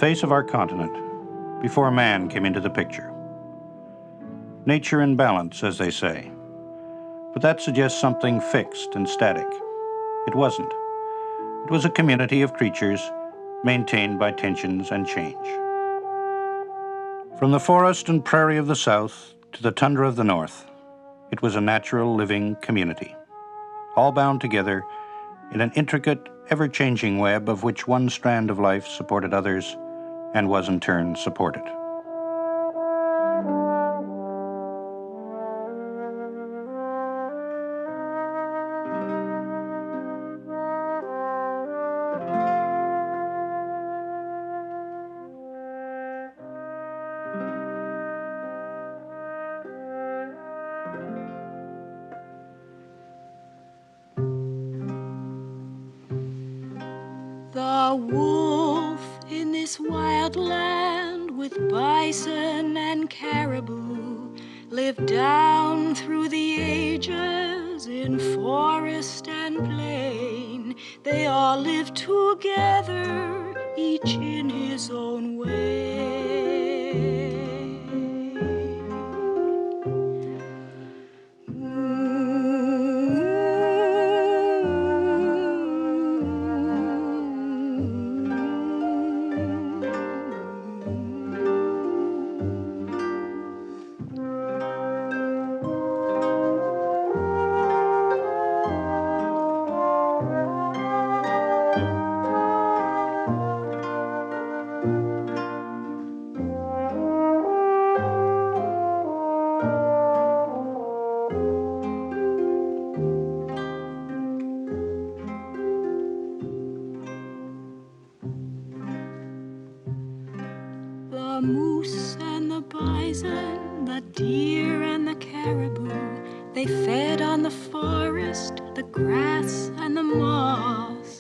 face of our continent before man came into the picture. Nature in balance, as they say. But that suggests something fixed and static. It wasn't. It was a community of creatures maintained by tensions and change. From the forest and prairie of the south to the tundra of the north, it was a natural living community, all bound together in an intricate, ever-changing web of which one strand of life supported others and was in turn supported. The wolf in this wild land with bison and caribou lived down through the ages in forest and plain. They all lived together, each in his own way. The moose and the bison, the deer and the caribou, they fed on the forest, the grass and the moss.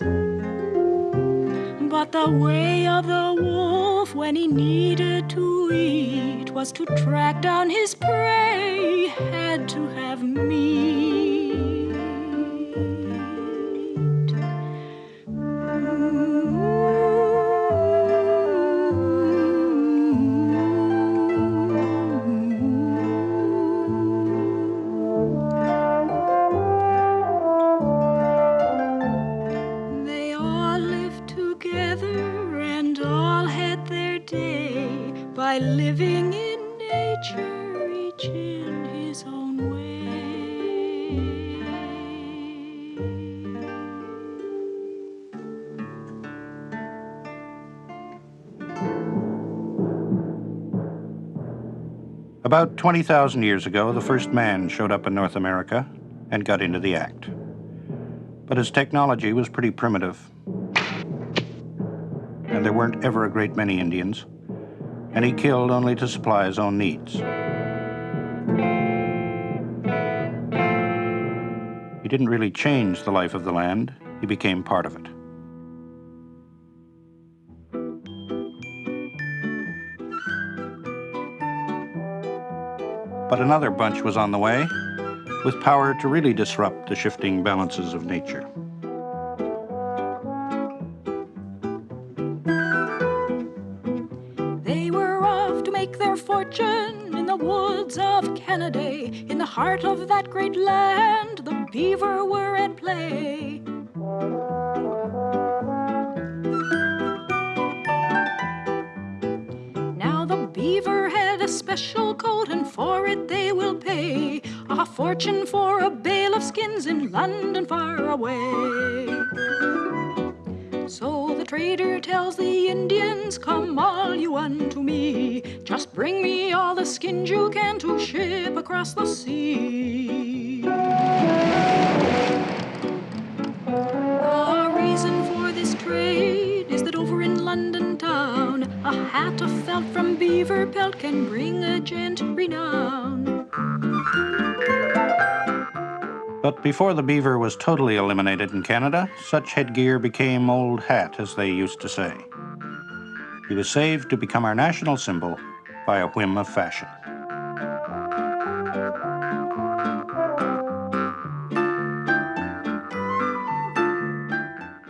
But the way of the wolf when he needed to eat was to track down his prey, had to have meat. By living in nature, each in his own way. About 20,000 years ago, the first man showed up in North America and got into the act. But his technology was pretty primitive, and there weren't ever a great many Indians, and he killed only to supply his own needs. He didn't really change the life of the land, he became part of it. But another bunch was on the way, with power to really disrupt the shifting balances of nature. Fortune in the woods of Canada, in the heart of that great land, the beaver were at play. Now the beaver had a special coat, and for it they will pay a fortune for a bale of skins in London far away. So the trader tells the Indians, come all you unto me, just bring me all the skins you can to ship across the sea. The reason for this trade is that over in London town, a hat of felt from beaver pelt can bring a gent renown. But before the beaver was totally eliminated in Canada, such headgear became old hat, as they used to say. He was saved to become our national symbol by a whim of fashion.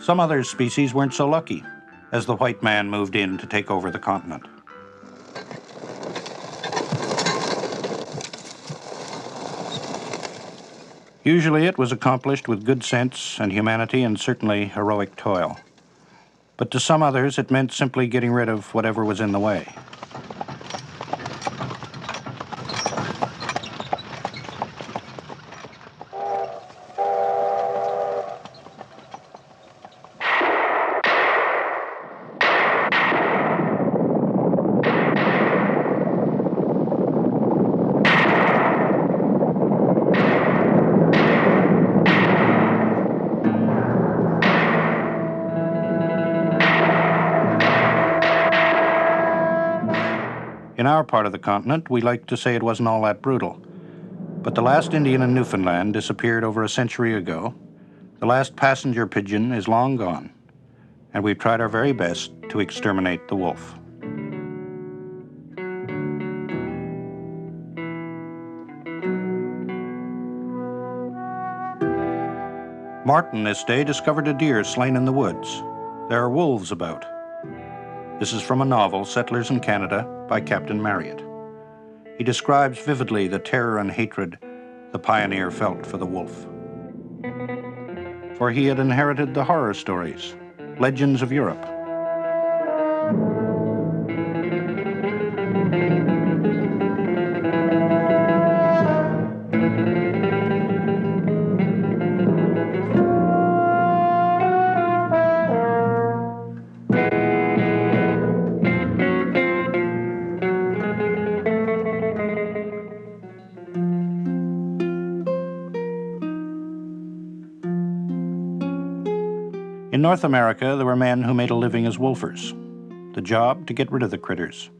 Some other species weren't so lucky. as the white man moved in to take over the continent. Usually it was accomplished with good sense and humanity and certainly heroic toil. But to some others it meant simply getting rid of whatever was in the way. In our part of the continent, we like to say it wasn't all that brutal. But the last Indian in Newfoundland disappeared over a century ago. The last passenger pigeon is long gone. And we've tried our very best to exterminate the wolf. Martin this day discovered a deer slain in the woods. There are wolves about. This is from a novel, Settlers in Canada, by Captain Marryat. He describes vividly the terror and hatred the pioneer felt for the wolf. For he had inherited the horror stories, legends of Europe. In North America, there were men who made a living as wolfers. The job, to get rid of the critters.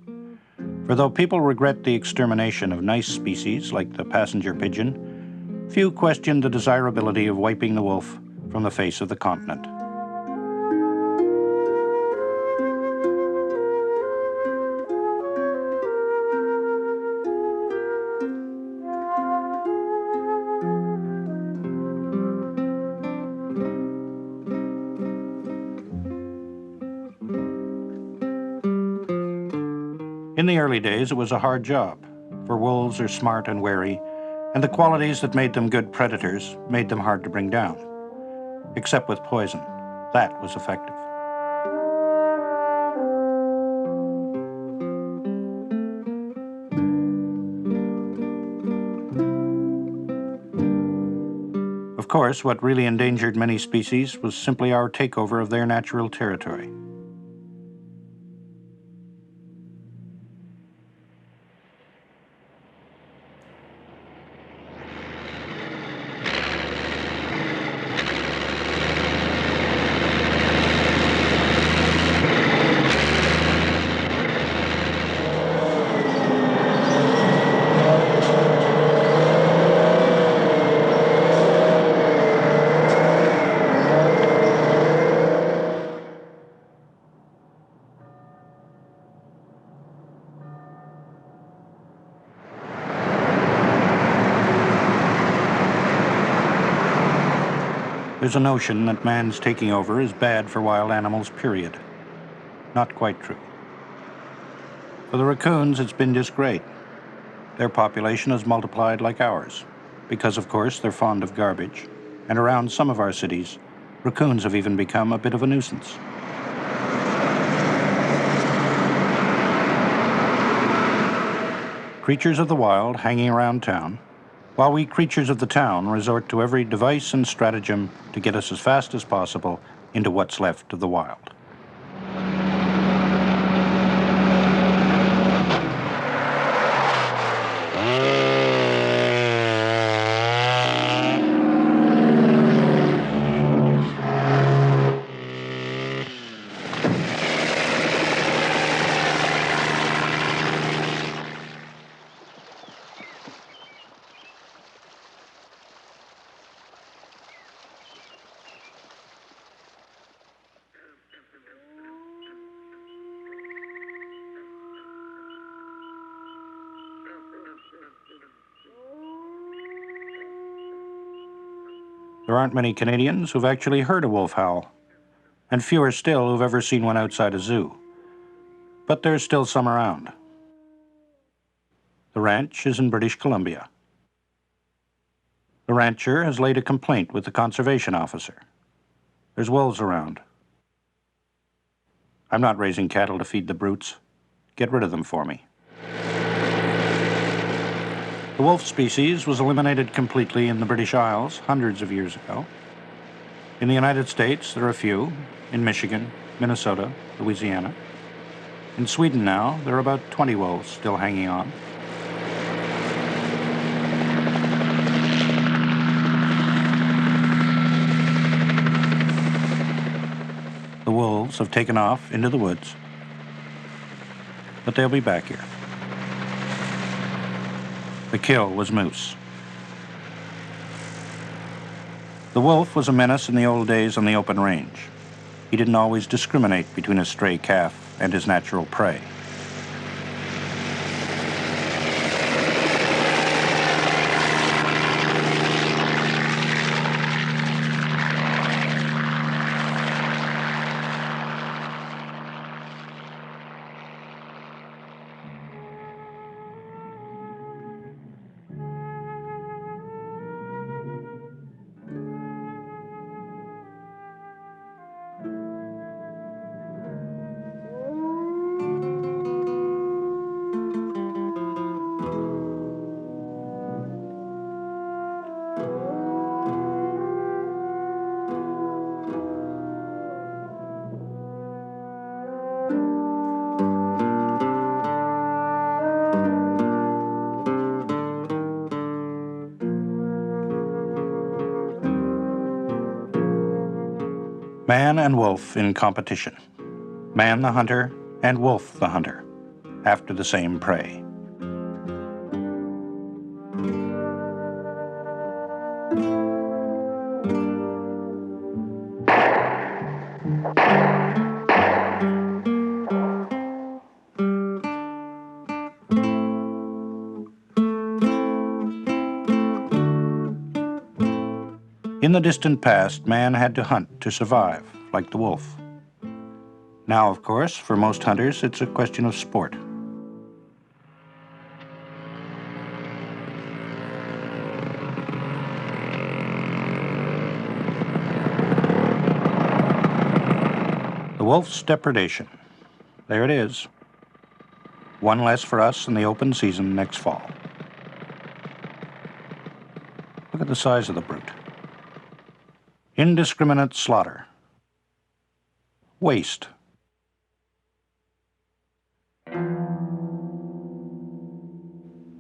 For though people regret the extermination of nice species like the passenger pigeon, few questioned the desirability of wiping the wolf from the face of the continent. In the early days, it was a hard job, for wolves are smart and wary, and the qualities that made them good predators made them hard to bring down. Except with poison. That was effective. Of course, what really endangered many species was simply our takeover of their natural territory. There's a notion that man's taking over is bad for wild animals, period. Not quite true. For the raccoons, it's been just great. Their population has multiplied like ours, because of course they're fond of garbage, and around some of our cities, raccoons have even become a bit of a nuisance. Creatures of the wild hanging around town, while we creatures of the town resort to every device and stratagem to get us as fast as possible into what's left of the wild. There aren't many Canadians who've actually heard a wolf howl, and fewer still who've ever seen one outside a zoo. But there's still some around. The ranch is in British Columbia. The rancher has laid a complaint with the conservation officer. There's wolves around. I'm not raising cattle to feed the brutes. Get rid of them for me. The wolf species was eliminated completely in the British Isles hundreds of years ago. In the United States, there are a few, in Michigan, Minnesota, Louisiana. In Sweden now, there are about 20 wolves still hanging on. The wolves have taken off into the woods, but they'll be back here. The kill was moose. The wolf was a menace in the old days on the open range. He didn't always discriminate between a stray calf and his natural prey. Man and wolf in competition. Man the hunter and wolf the hunter, after the same prey. In the distant past, man had to hunt to survive, like the wolf. Now, of course, for most hunters, it's a question of sport. The wolf's depredation. There it is. One less for us in the open season next fall. Look at the size of the brute. Indiscriminate slaughter. Waste.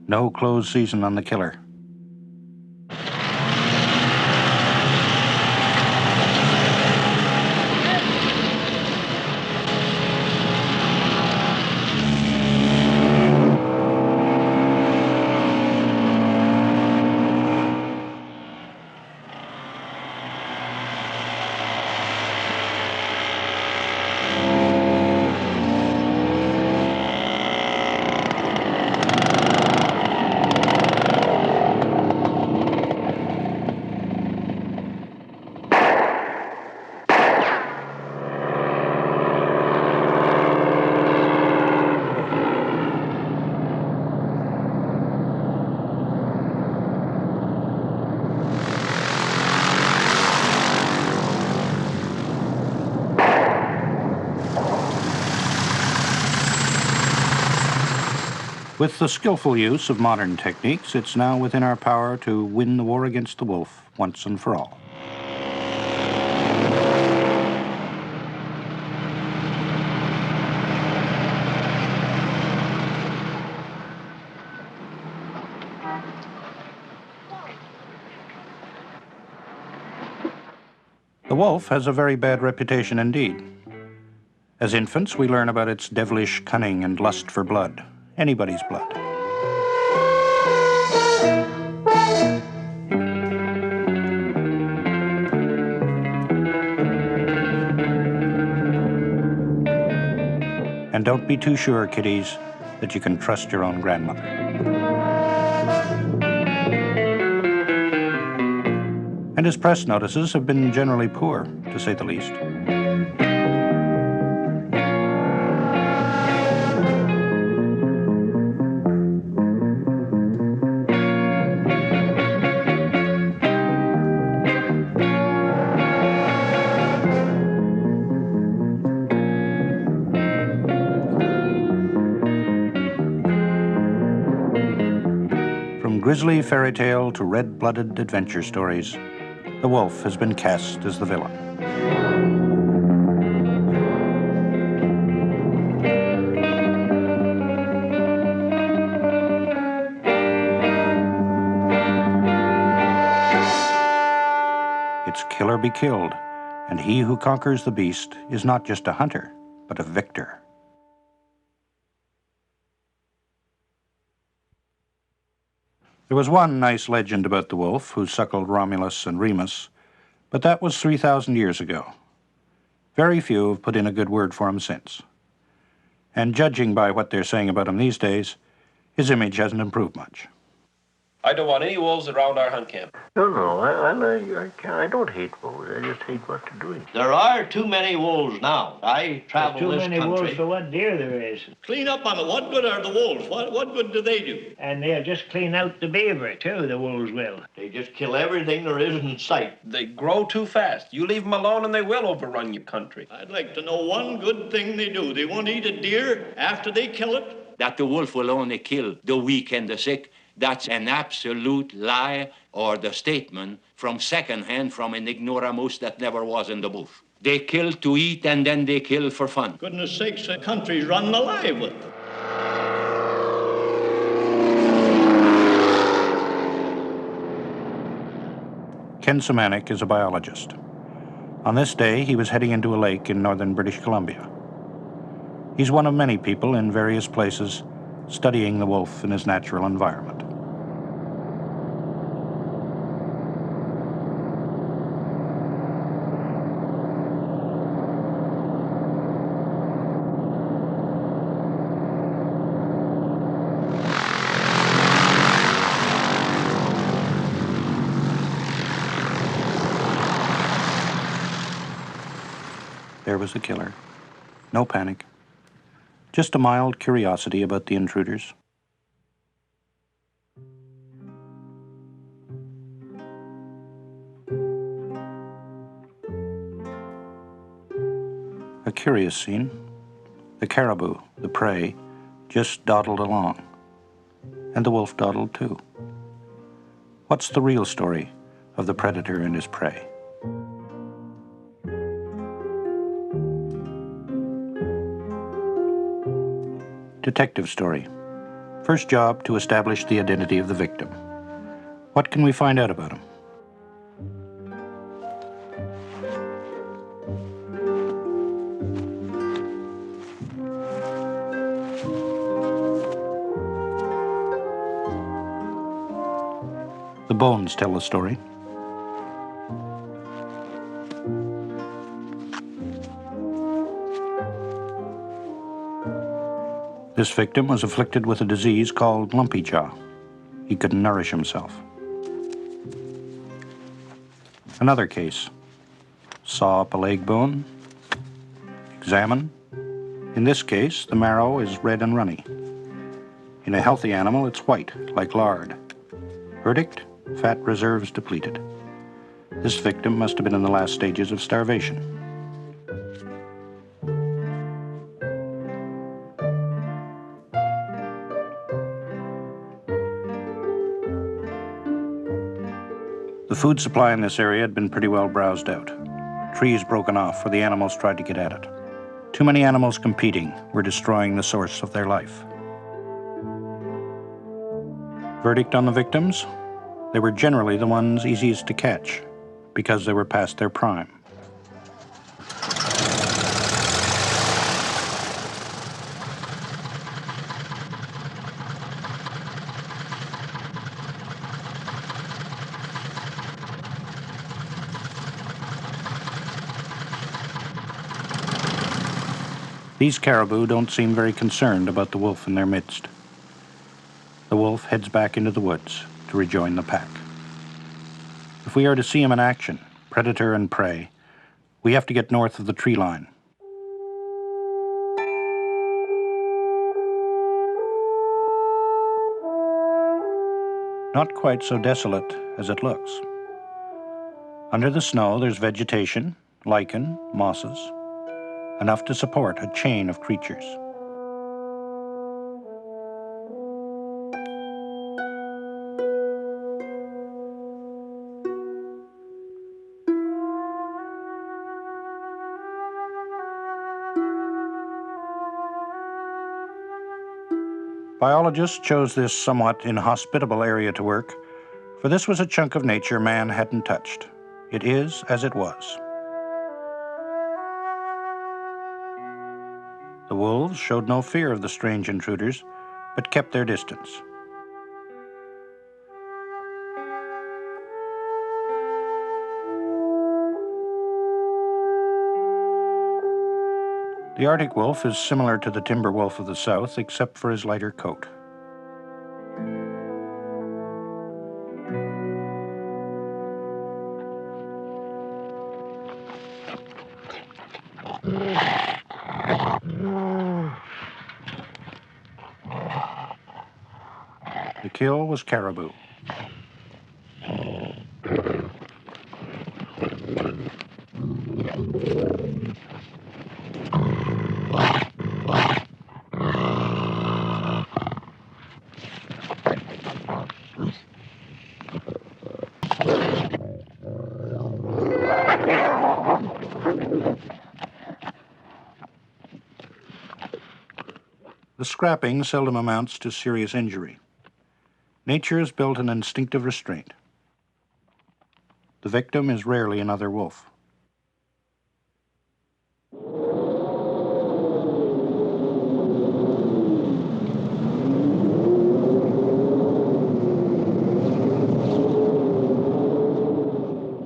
No closed season on the killer. With the skillful use of modern techniques, it's now within our power to win the war against the wolf once and for all. The wolf has a very bad reputation indeed. As infants, we learn about its devilish cunning and lust for blood. Anybody's blood. And don't be too sure, kiddies, that you can trust your own grandmother. And his press notices have been generally poor, to say the least. grisly fairy tale to red-blooded adventure stories, the wolf has been cast as the villain. It's kill or be killed, and he who conquers the beast is not just a hunter, but a victor. There was one nice legend about the wolf who suckled Romulus and Remus, but that was 3,000 years ago. Very few have put in a good word for him since. And judging by what they're saying about him these days, his image hasn't improved much. I don't want any wolves around our hunt camp. No, I don't hate wolves. I just hate what they're doing. There are too many wolves now. I travel Too this many country. wolves for what deer there is. Clean up on it. What good are the wolves? What good do they do? And they'll just clean out the beaver, too, the wolves will. They just kill everything there is in sight. They grow too fast. You leave them alone and they will overrun your country. I'd like to know one good thing they do. They won't eat a deer after they kill it. That the wolf will only kill the weak and the sick, that's an absolute lie, or the statement from secondhand from an ignoramus that never was in the booth. They kill to eat and then they kill for fun. Goodness sakes, the country's running alive with them. Ken Semanek is a biologist. On this day, he was heading into a lake in northern British Columbia. He's one of many people in various places studying the wolf in his natural environment. There was the killer. No panic. Just a mild curiosity about the intruders. A curious scene. The caribou, the prey, just dawdled along. And the wolf dawdled too. What's the real story of the predator and his prey? Detective story. First job to establish the identity of the victim. What can we find out about him? The bones tell the story. This victim was afflicted with a disease called lumpy jaw. He couldn't nourish himself. Another case. Saw up a leg bone. Examine. In this case, the marrow is red and runny. In a healthy animal, it's white, like lard. Verdict: fat reserves depleted. This victim must have been in the last stages of starvation. The food supply in this area had been pretty well browsed out. Trees broken off where the animals tried to get at it. Too many animals competing were destroying the source of their life. Verdict on the victims? They were generally the ones easiest to catch because they were past their prime. These caribou don't seem very concerned about the wolf in their midst. The wolf heads back into the woods to rejoin the pack. If we are to see him in action, predator and prey, we have to get north of the tree line. Not quite so desolate as it looks. Under the snow, there's vegetation, lichen, mosses, enough to support a chain of creatures. Biologists chose this somewhat inhospitable area to work, for this was a chunk of nature man hadn't touched. It is as it was. The wolves showed no fear of the strange intruders, but kept their distance. The Arctic wolf is similar to the timber wolf of the south, except for his lighter coat. The kill was caribou. The scrapping seldom amounts to serious injury. Nature has built an instinctive restraint. The victim is rarely another wolf.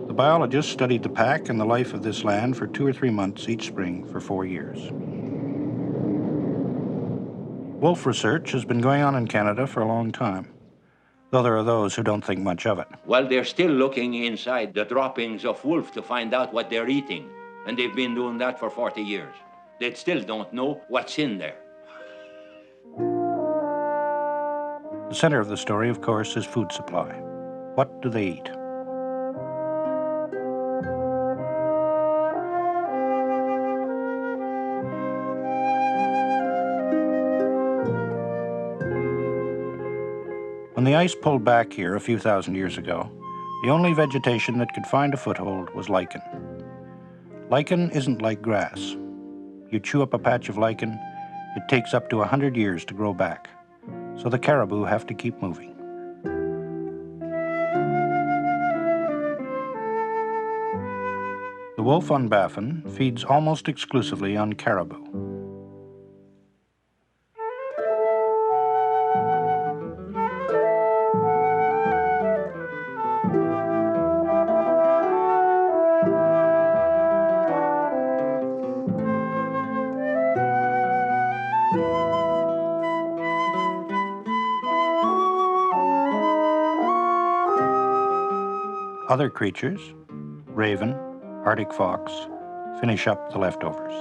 The biologists studied the pack and the life of this land for 2 or 3 months each spring for 4 years. Wolf research has been going on in Canada for a long time, though there are those who don't think much of it. Well, they're still looking inside the droppings of wolf to find out what they're eating. And they've been doing that for 40 years. They still don't know what's in there. The center of the story, of course, is food supply. What do they eat? When the ice pulled back here a few thousand years ago, the only vegetation that could find a foothold was lichen. Lichen isn't like grass. You chew up a patch of lichen, it takes up to 100 years to grow back. So the caribou have to keep moving. The wolf on Baffin feeds almost exclusively on caribou. Other creatures, raven, Arctic fox, finish up the leftovers.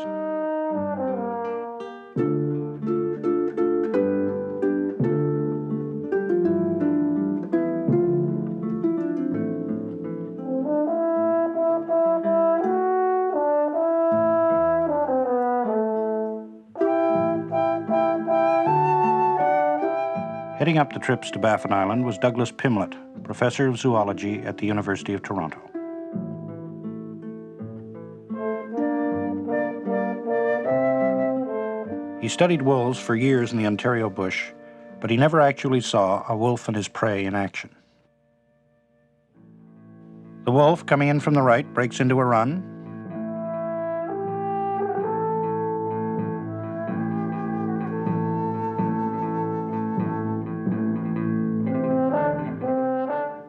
Heading up the trips to Baffin Island was Douglas Pimlett, professor of zoology at the University of Toronto. He studied wolves for years in the Ontario bush, but he never actually saw a wolf and his prey in action. The wolf, coming in from the right, breaks into a run.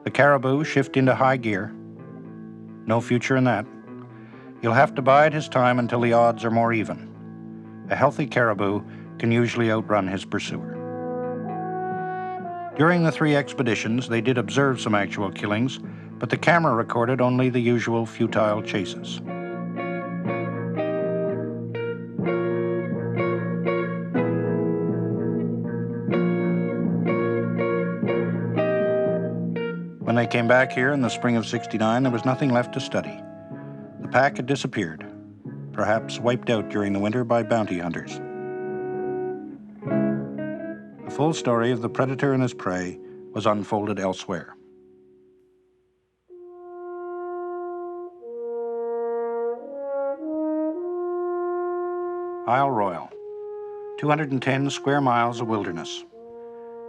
The caribou shift into high gear. No future in that. He'll have to bide his time until the odds are more even. A healthy caribou can usually outrun his pursuer. During the 3 expeditions, they did observe some actual killings, but the camera recorded only the usual futile chases. When they came back here in the spring of '69, there was nothing left to study. The pack had disappeared, perhaps wiped out during the winter by bounty hunters. The full story of the predator and his prey was unfolded elsewhere. Isle Royal, 210 square miles of wilderness.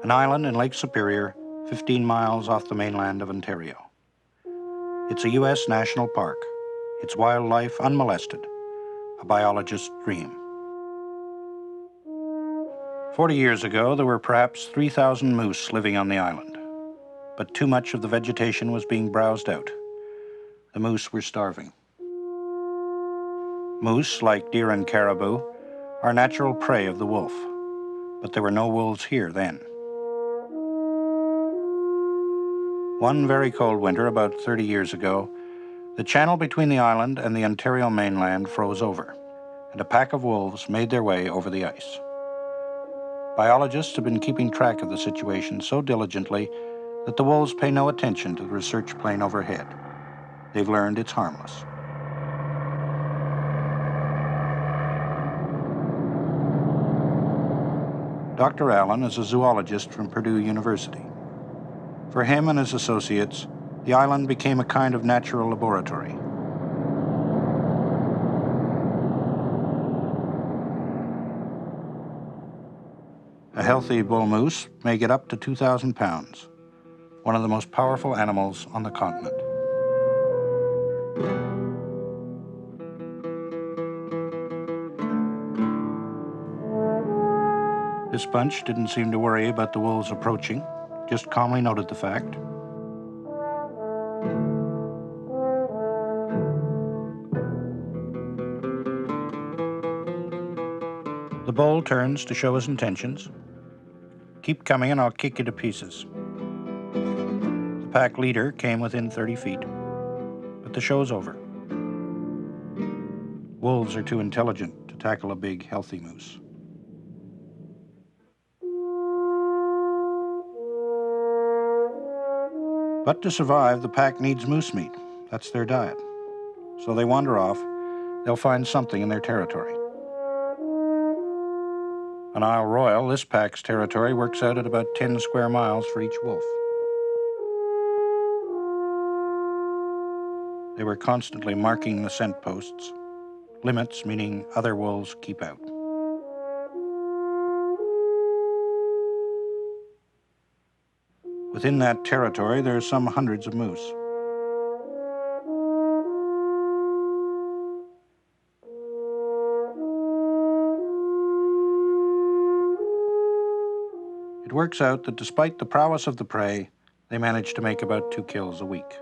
an island in Lake Superior, 15 miles off the mainland of Ontario. It's a U.S. national park, its wildlife unmolested, a biologist's dream. 40 years ago, there were perhaps 3,000 moose living on the island, but too much of the vegetation was being browsed out. The moose were starving. Moose, like deer and caribou, are natural prey of the wolf, but there were no wolves here then. One very cold winter, about 30 years ago, the channel between the island and the Ontario mainland froze over, and a pack of wolves made their way over the ice. Biologists have been keeping track of the situation so diligently that the wolves pay no attention to the research plane overhead. They've learned it's harmless. Dr. Allen is a zoologist from Purdue University. For him and his associates, the island became a kind of natural laboratory. A healthy bull moose may get up to 2,000 pounds, one of the most powerful animals on the continent. This bunch didn't seem to worry about the wolves approaching, just calmly noted the fact. The bull turns to show his intentions. "Keep coming and I'll kick you to pieces." The pack leader came within 30 feet, but the show's over. Wolves are too intelligent to tackle a big, healthy moose. But to survive, the pack needs moose meat. That's their diet. So they wander off. They'll find something in their territory. On Isle Royal, this pack's territory works out at about 10 square miles for each wolf. They were constantly marking the scent posts, limits meaning other wolves keep out. Within that territory, there are some hundreds of moose. It works out that despite the prowess of the prey, they manage to make about 2 kills a week.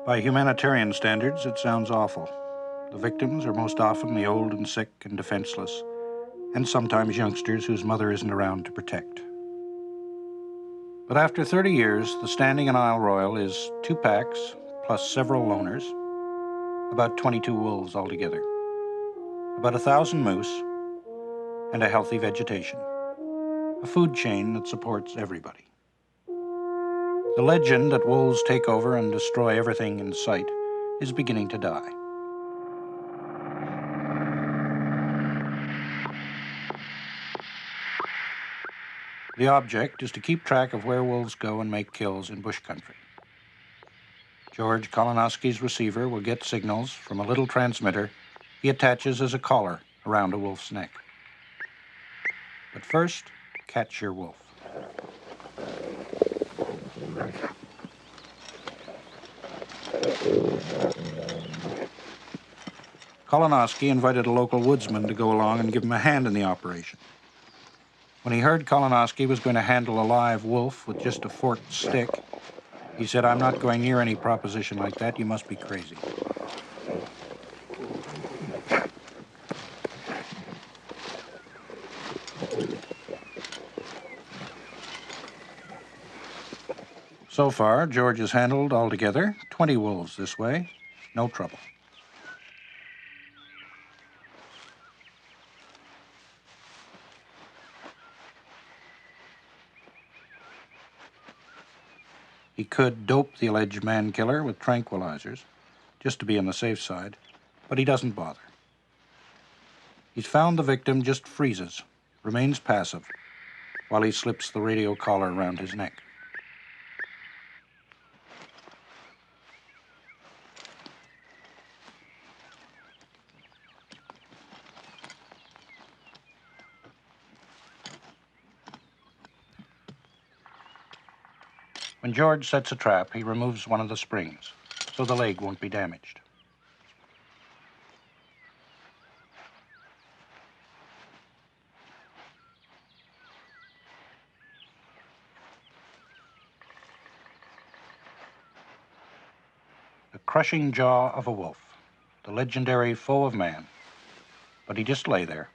By humanitarian standards, it sounds awful. The victims are most often the old and sick and defenseless, and sometimes youngsters whose mother isn't around to protect. But after 30 years, the standing in Isle Royal is 2 packs, plus several loners, about 22 wolves altogether, about 1,000 moose, and a healthy vegetation, a food chain that supports everybody. The legend that wolves take over and destroy everything in sight is beginning to die. The object is to keep track of where wolves go and make kills in bush country. George Kolonowski's receiver will get signals from a little transmitter he attaches as a collar around a wolf's neck. But first, catch your wolf. Kolonowski invited a local woodsman to go along and give him a hand in the operation. When he heard Kolonowski was going to handle a live wolf with just a forked stick, he said, "I'm not going near any proposition like that. You must be crazy." So far, George has handled altogether 20 wolves this way. No trouble. He could dope the alleged man-killer with tranquilizers, just to be on the safe side, but he doesn't bother. He's found the victim just freezes, remains passive, while he slips the radio collar around his neck. When George sets a trap, he removes one of the springs, so the leg won't be damaged. The crushing jaw of a wolf, the legendary foe of man. But he just lay there,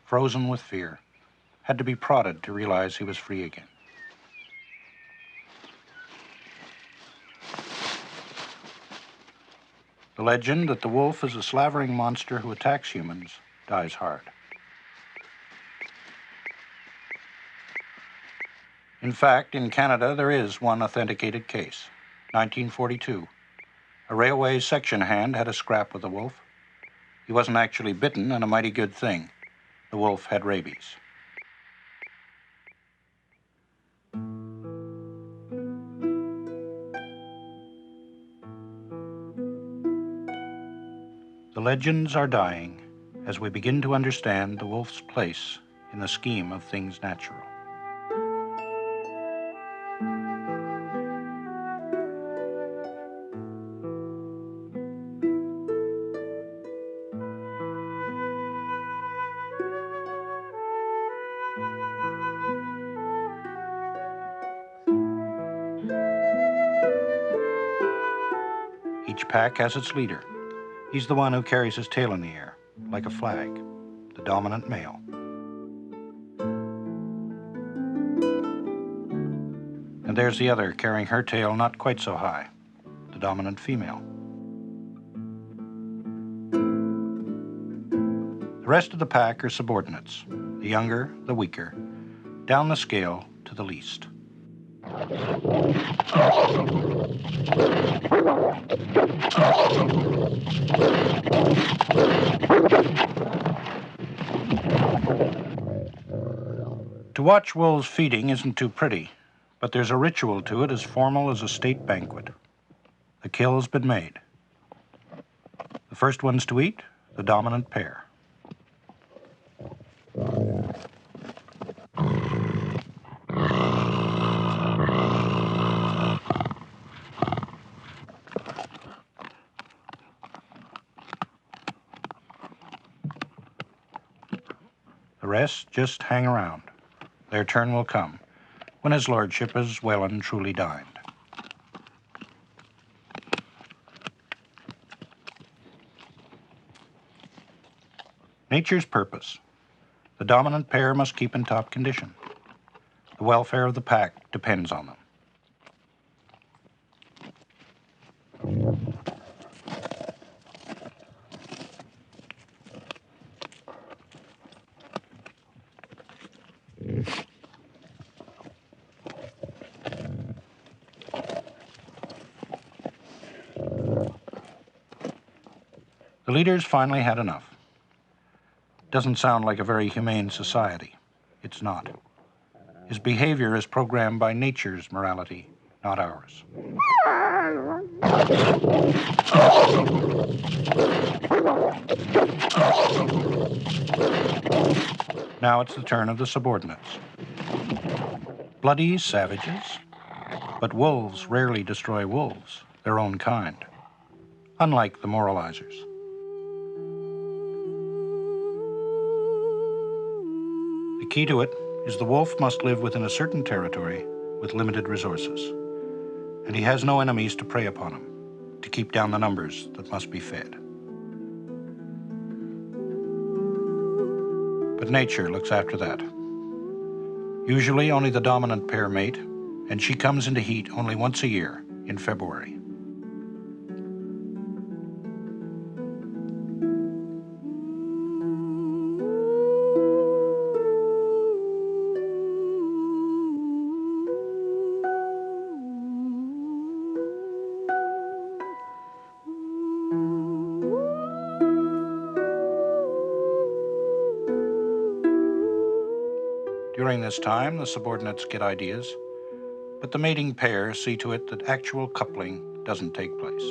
frozen with fear, had to be prodded to realize he was free again. The legend that the wolf is a slavering monster who attacks humans dies hard. In fact, in Canada, there is one authenticated case. 1942. A railway section hand had a scrap with the wolf. He wasn't actually bitten, and a mighty good thing. The wolf had rabies. The legends are dying as we begin to understand the wolf's place in the scheme of things natural. Each pack has its leader. He's the one who carries his tail in the air, like a flag, the dominant male. And there's the other carrying her tail not quite so high, the dominant female. The rest of the pack are subordinates, the younger, the weaker, down the scale to the least. To watch wolves feeding isn't too pretty, but there's a ritual to it as formal as a state banquet. The kill's been made. The first ones to eat, the dominant pair. The rest just hang around. Their turn will come, when his lordship has well and truly dined. Nature's purpose. The dominant pair must keep in top condition. The welfare of the pack depends on them. The leaders finally had enough. Doesn't sound like a very humane society. It's not. His behavior is programmed by nature's morality, not ours. Now it's the turn of the subordinates. Bloody savages, but wolves rarely destroy wolves, their own kind, unlike the moralizers. The key to it is the wolf must live within a certain territory with limited resources, and he has no enemies to prey upon him, to keep down the numbers that must be fed. But nature looks after that. Usually only the dominant pair mate, and she comes into heat only once a year, in February. During this time, the subordinates get ideas, but the mating pair see to it that actual coupling doesn't take place.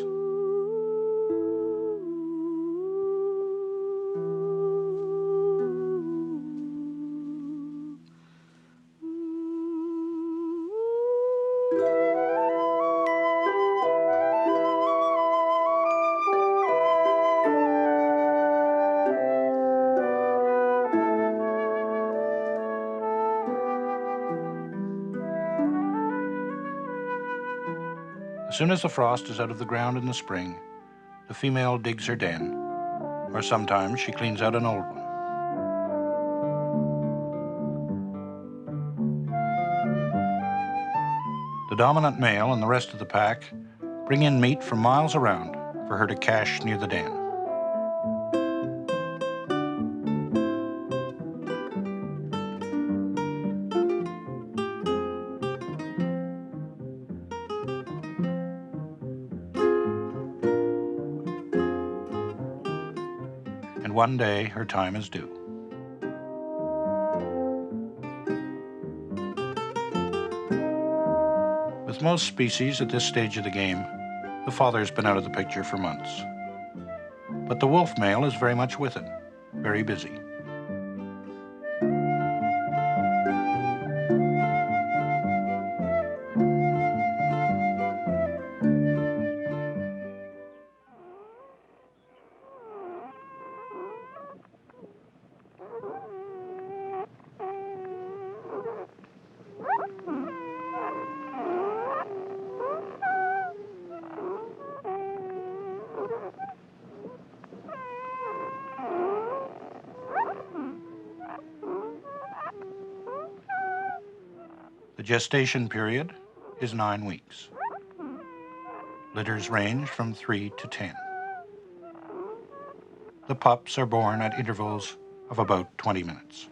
As soon as the frost is out of the ground in the spring, the female digs her den, or sometimes she cleans out an old one. The dominant male and the rest of the pack bring in meat from miles around for her to cache near the den. And one day her time is due. With most species at this stage of the game, the father's been out of the picture for months. But the wolf male is very much with it, very busy. The gestation period is 9 weeks. Litters range from 3 to 10. The pups are born at intervals of about 20 minutes.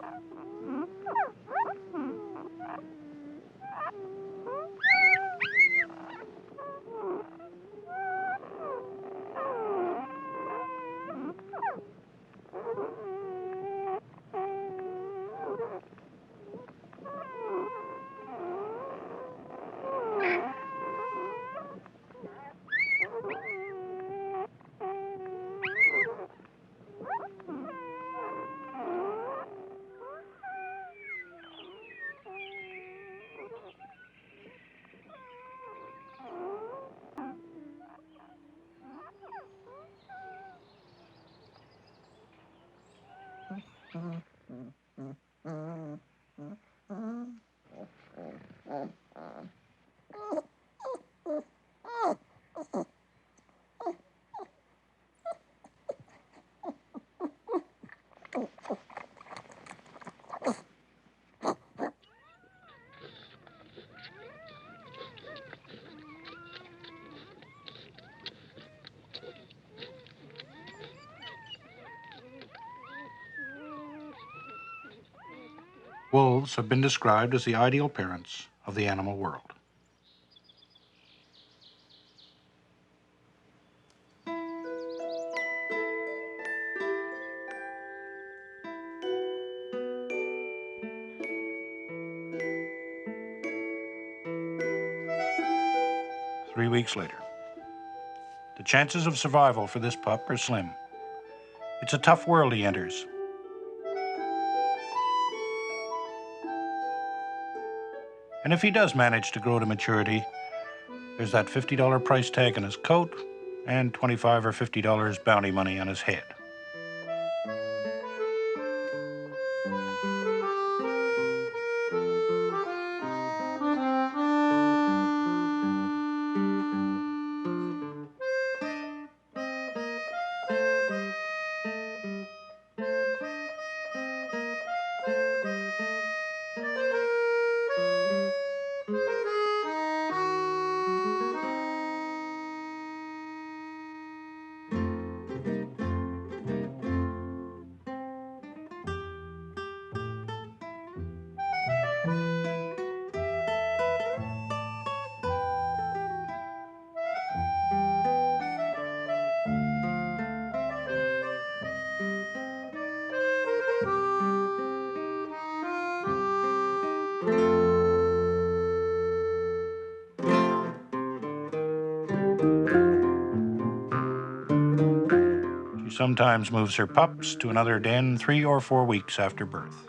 Wolves have been described as the ideal parents of the animal world. Three weeks later. The chances of survival for this pup are slim. It's a tough world he enters. And if he does manage to grow to maturity, there's that $50 price tag on his coat and $25 or $50 bounty money on his head. She sometimes moves her pups to another den 3 or 4 weeks after birth.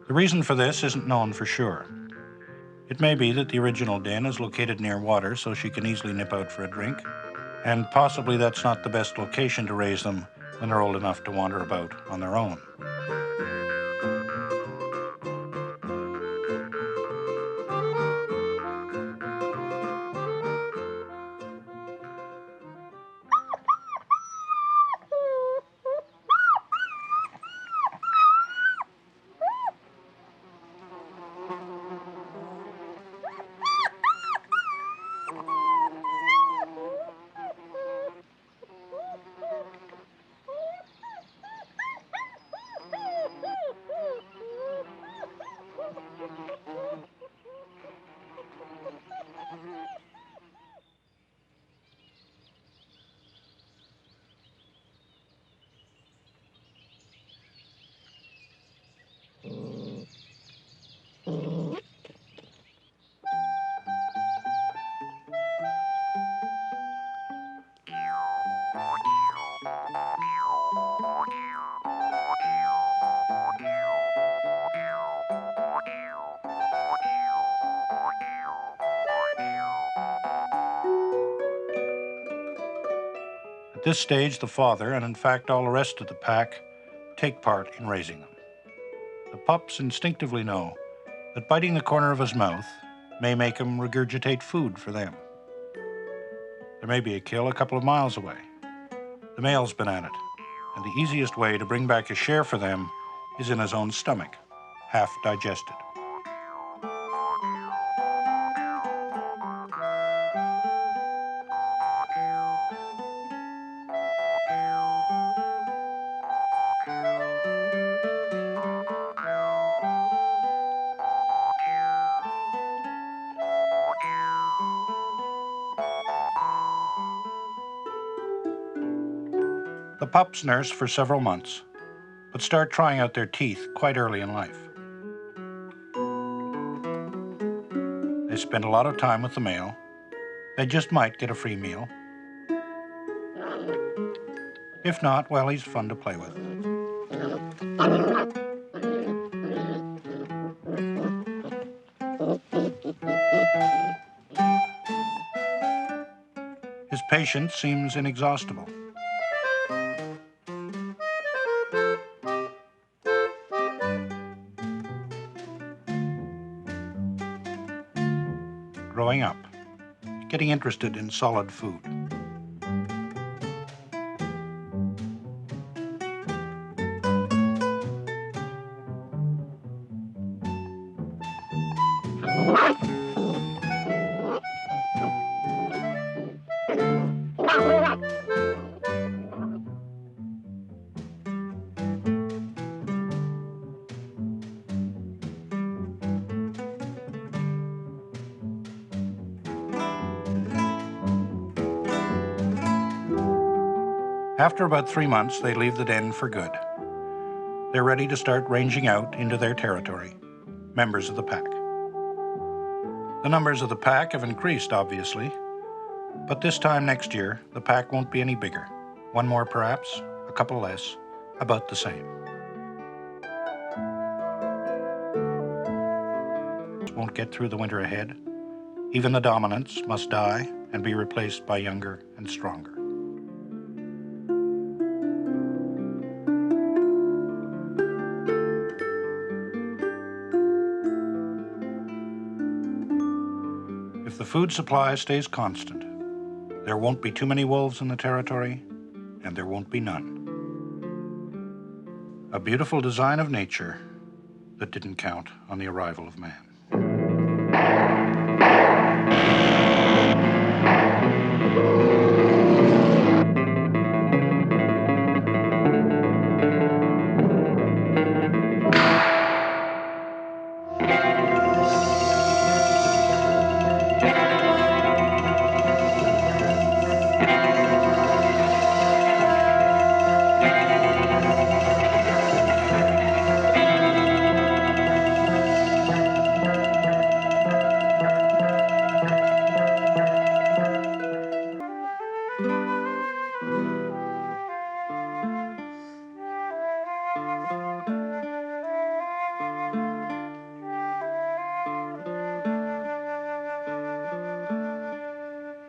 The reason for this isn't known for sure. It may be that the original den is located near water so she can easily nip out for a drink, and possibly that's not the best location to raise them when they're old enough to wander about on their own. At this stage, the father, and in fact all the rest of the pack, take part in raising them. The pups instinctively know that biting the corner of his mouth may make him regurgitate food for them. There may be a kill a couple of miles away. The male's been at it, and the easiest way to bring back a share for them is in his own stomach, half digested. The pups nurse for several months, but start trying out their teeth quite early in life. They spend a lot of time with the male. They just might get a free meal. If not, well, he's fun to play with. His patience seems inexhaustible. Growing up, getting interested in solid food. After about 3 months, they leave the den for good. They're ready to start ranging out into their territory, members of the pack. The numbers of the pack have increased, obviously, but this time next year, the pack won't be any bigger. One more perhaps, a couple less, about the same. Won't get through the winter ahead. Even the dominants must die and be replaced by younger and stronger. If the food supply stays constant, there won't be too many wolves in the territory, and there won't be none. A beautiful design of nature that didn't count on the arrival of man.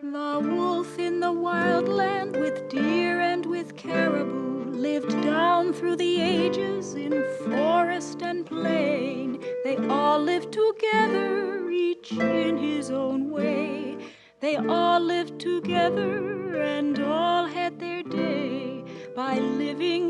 The wolf in the wild land with deer and with caribou lived down through the ages in forest and plain. They all lived together, each in his own way. They all lived together and all had their day by living